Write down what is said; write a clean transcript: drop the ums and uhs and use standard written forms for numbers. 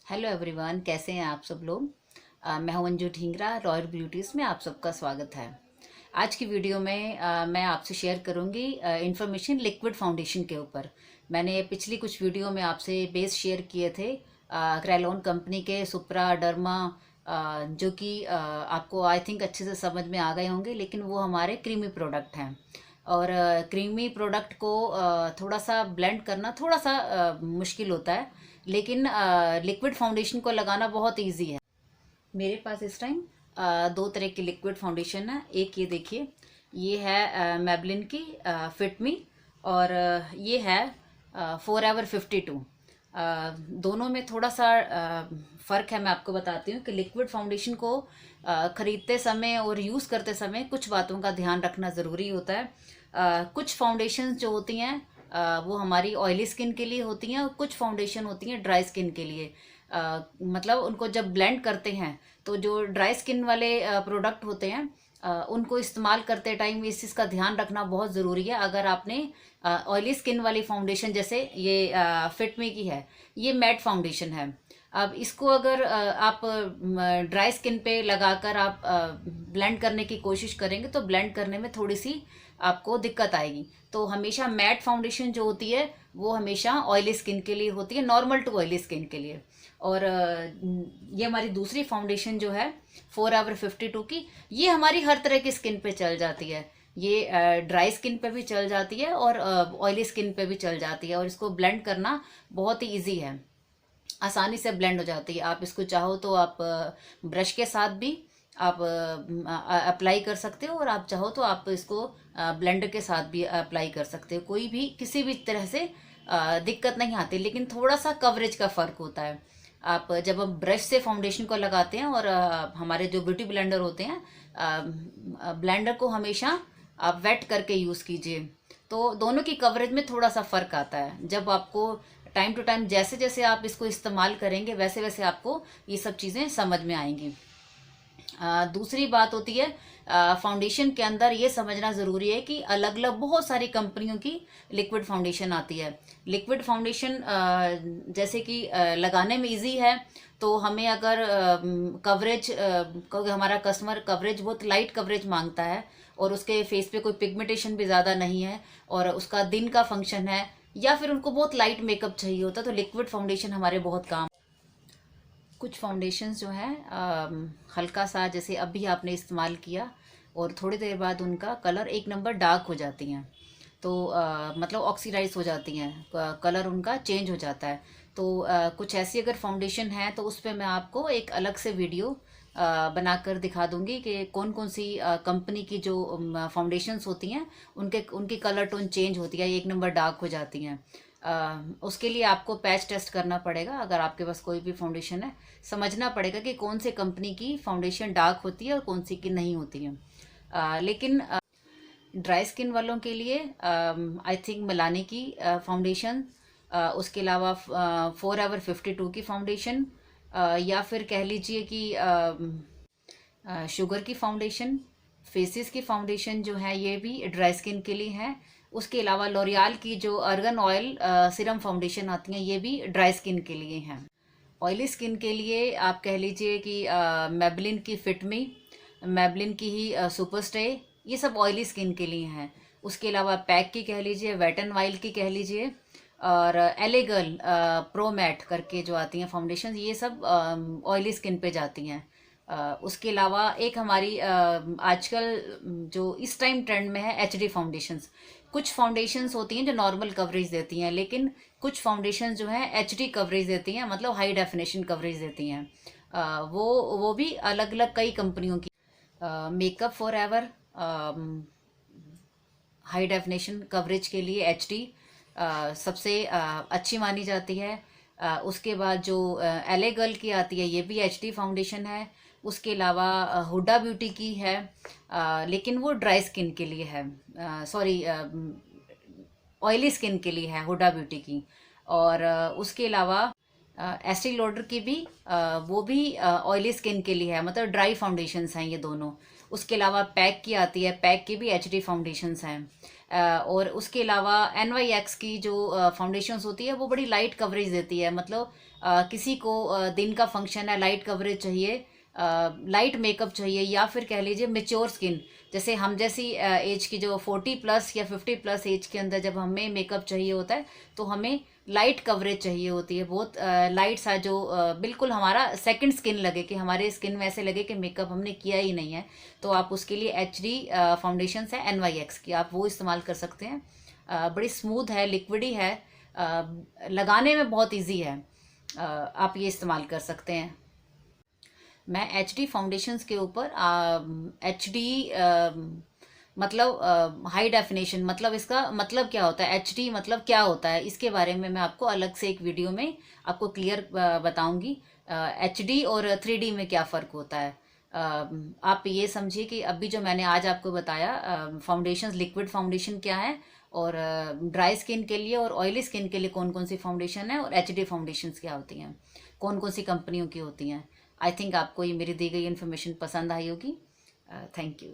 Hello everyone, कैसे हैं आप सब लोग। मैं हूं अंजू ढींगरा, रॉयल ब्यूटीज़ में आप सबका स्वागत है। आज की वीडियो में मैं आपसे शेयर करूंगी इंफॉर्मेशन लिक्विड फाउंडेशन के ऊपर। मैंने पिछली कुछ वीडियो में आपसे बेस शेयर किए थे क्रेलोन कंपनी के सुप्रा डर्मा, जो कि आपको आई थिंक अच्छे से समझ में आ गए होंगे, लेकिन वो हमारे क्रीमी प्रोडक्ट हैं। और क्रीमी प्रोडक्ट को थोड़ा सा ब्लेंड करना थोड़ा सा मुश्किल होता है, लेकिन लिक्विड फाउंडेशन को लगाना बहुत इजी है। मेरे पास इस टाइम दो तरह की लिक्विड फाउंडेशन है। एक ये देखिए, ये है मेबलिन की फिट मी, और ये है फॉर एवर 52। दोनों में थोड़ा सा फ़र्क है। मैं आपको बताती हूँ कि लिक्विड फाउंडेशन को ख़रीदते समय और यूज़ करते समय कुछ बातों का ध्यान रखना ज़रूरी होता है। कुछ फाउंडेशन जो होती हैं वो हमारी ऑयली स्किन के लिए होती हैं, और कुछ फाउंडेशन होती हैं ड्राई स्किन के लिए। मतलब उनको जब ब्लेंड करते हैं तो जो ड्राई स्किन वाले प्रोडक्ट होते हैं उनको इस्तेमाल करते टाइम इस चीज़ का ध्यान रखना बहुत ज़रूरी है। अगर आपने ऑयली स्किन वाली फाउंडेशन, जैसे ये फिटमी की है, ये मैट फाउंडेशन है। अब इसको अगर आप ड्राई स्किन पे लगाकर आप ब्लेंड करने की कोशिश करेंगे तो ब्लेंड करने में थोड़ी सी आपको दिक्कत आएगी। तो हमेशा मैट फाउंडेशन जो होती है वो हमेशा ऑयली स्किन के लिए होती है, नॉर्मल टू ऑयली स्किन के लिए। और ये हमारी दूसरी फाउंडेशन जो है फॉर एवर 52 की, ये हमारी हर तरह की स्किन पे चल जाती है। ये ड्राई स्किन पे भी चल जाती है और ऑयली स्किन पे भी चल जाती है, और इसको ब्लेंड करना बहुत ही ईजी है, आसानी से ब्लेंड हो जाती है। आप इसको चाहो तो आप ब्रश के साथ भी आप अप्लाई कर सकते हो, और आप चाहो तो आप इसको ब्लेंडर के साथ भी अप्लाई कर सकते हो। कोई भी किसी भी तरह से दिक्कत नहीं आती, लेकिन थोड़ा सा कवरेज का फ़र्क होता है। आप जब हम ब्रश से फाउंडेशन को लगाते हैं, और हमारे जो ब्यूटी ब्लेंडर होते हैं, ब्लेंडर को हमेशा आप वेट करके यूज़ कीजिए, तो दोनों की कवरेज में थोड़ा सा फ़र्क आता है। जब आपको टाइम टू टाइम जैसे जैसे आप इसको इस्तेमाल करेंगे वैसे वैसे आपको ये सब चीज़ें समझ में आएंगी। दूसरी बात होती है, फाउंडेशन के अंदर ये समझना ज़रूरी है कि अलग अलग बहुत सारी कंपनियों की लिक्विड फाउंडेशन आती है। लिक्विड फाउंडेशन जैसे कि लगाने में इजी है, तो हमें अगर कवरेज, क्योंकि हमारा कस्टमर कवरेज बहुत लाइट कवरेज मांगता है, और उसके फेस पे कोई पिगमेंटेशन भी ज़्यादा नहीं है, और उसका दिन का फंक्शन है, या फिर उनको बहुत लाइट मेकअप चाहिए होता है, तो लिक्विड फाउंडेशन हमारे बहुत काम। कुछ फाउंडेशंस जो हैं हल्का सा, जैसे अभी आपने इस्तेमाल किया और थोड़ी देर बाद उनका कलर एक नंबर डार्क हो जाती हैं, तो मतलब ऑक्सीडाइज हो जाती हैं, कलर उनका चेंज हो जाता है। तो कुछ ऐसी अगर फाउंडेशन है तो उस पर मैं आपको एक अलग से वीडियो बनाकर दिखा दूंगी कि कौन कौन सी कंपनी की जो फाउंडेशंस होती हैं उनकी कलर टोन चेंज होती है, एक नंबर डार्क हो जाती हैं। उसके लिए आपको पैच टेस्ट करना पड़ेगा। अगर आपके पास कोई भी फाउंडेशन है, समझना पड़ेगा कि कौन से कंपनी की फाउंडेशन डार्क होती है और कौन सी की नहीं होती है। लेकिन ड्राई स्किन वालों के लिए आई थिंक मिलानी की फाउंडेशन, उसके अलावा फॉर एवर 52 की फाउंडेशन, या फिर कह लीजिए कि शुगर की फाउंडेशन, फेसिस की फाउंडेशन जो है ये भी ड्राई स्किन के लिए है। उसके अलावा लॉरियल की जो अर्गन ऑयल सीरम फाउंडेशन आती हैं ये भी ड्राई स्किन के लिए हैं। ऑयली स्किन के लिए आप कह लीजिए कि मेबलिन की फिटमी, मेबलिन की ही सुपर स्टे, ये सब ऑयली स्किन के लिए हैं। उसके अलावा पैक की कह लीजिए, वेट एंड वाइल्ड की कह लीजिए, और एलेगल प्रो मैट करके जो आती हैं फाउंडेशन, ये सब ऑयली स्किन पे जाती हैं। उसके अलावा एक हमारी आजकल जो इस टाइम ट्रेंड में है, एचडी फाउंडेशंस। कुछ फाउंडेशंस होती हैं जो नॉर्मल कवरेज देती हैं, लेकिन कुछ फाउंडेशन जो हैं एचडी कवरेज देती हैं, मतलब हाई डेफिनेशन कवरेज देती हैं। वो भी अलग अलग कई कंपनियों की। Makeup for ever high definition coverage के लिए एचडी सबसे अच्छी मानी जाती है। उसके बाद जो एले गर्ल की आती है ये भी एचडी फाउंडेशन है। उसके अलावा हुडा ब्यूटी की है, लेकिन वो ड्राई स्किन के लिए है, सॉरी ऑयली स्किन के लिए है हुडा ब्यूटी की। और उसके अलावा एस्टी लॉडर की भी वो भी ऑयली स्किन के लिए है, मतलब ड्राई फाउंडेशंस हैं ये दोनों। उसके अलावा पैक की आती है, पैक की भी एचडी फाउंडेशंस हैं। और उसके अलावा NYX की जो फाउंडेशंस होती है वो बड़ी लाइट कवरेज देती है। मतलब किसी को दिन का फंक्शन है, लाइट कवरेज चाहिए, लाइट मेकअप चाहिए, या फिर कह लीजिए मेच्योर स्किन, जैसे हम जैसी एज की जो 40+ या 50+ एज के अंदर जब हमें मेकअप चाहिए होता है तो हमें लाइट कवरेज चाहिए होती है, बहुत लाइट सा, जो बिल्कुल हमारा सेकंड स्किन लगे, कि हमारे स्किन में ऐसे लगे कि मेकअप हमने किया ही नहीं है। तो आप उसके लिए HD फाउंडेशन है NYX की, आप वो इस्तेमाल कर सकते हैं। बड़ी स्मूथ है, लिक्विडी है, लगाने में बहुत ईजी है, आप ये इस्तेमाल कर सकते हैं। मैं HD फाउंडेशंस के ऊपर HD मतलब हाई डेफिनेशन, मतलब इसका मतलब क्या होता है, HD मतलब क्या होता है, इसके बारे में मैं आपको अलग से एक वीडियो में आपको क्लियर बताऊंगी। HD और 3D में क्या फ़र्क होता है। आप ये समझिए कि अभी जो मैंने आज आपको बताया, फाउंडेशन, लिक्विड फाउंडेशन क्या है, और ड्राई स्किन के लिए और ऑयली स्किन के लिए कौन कौन सी फाउंडेशन है, और HD फाउंडेशंस क्या होती हैं, कौन कौन सी कंपनियों की होती हैं। आई थिंक आपको ये मेरी दी गई इन्फॉर्मेशन पसंद आई होगी। Thank you.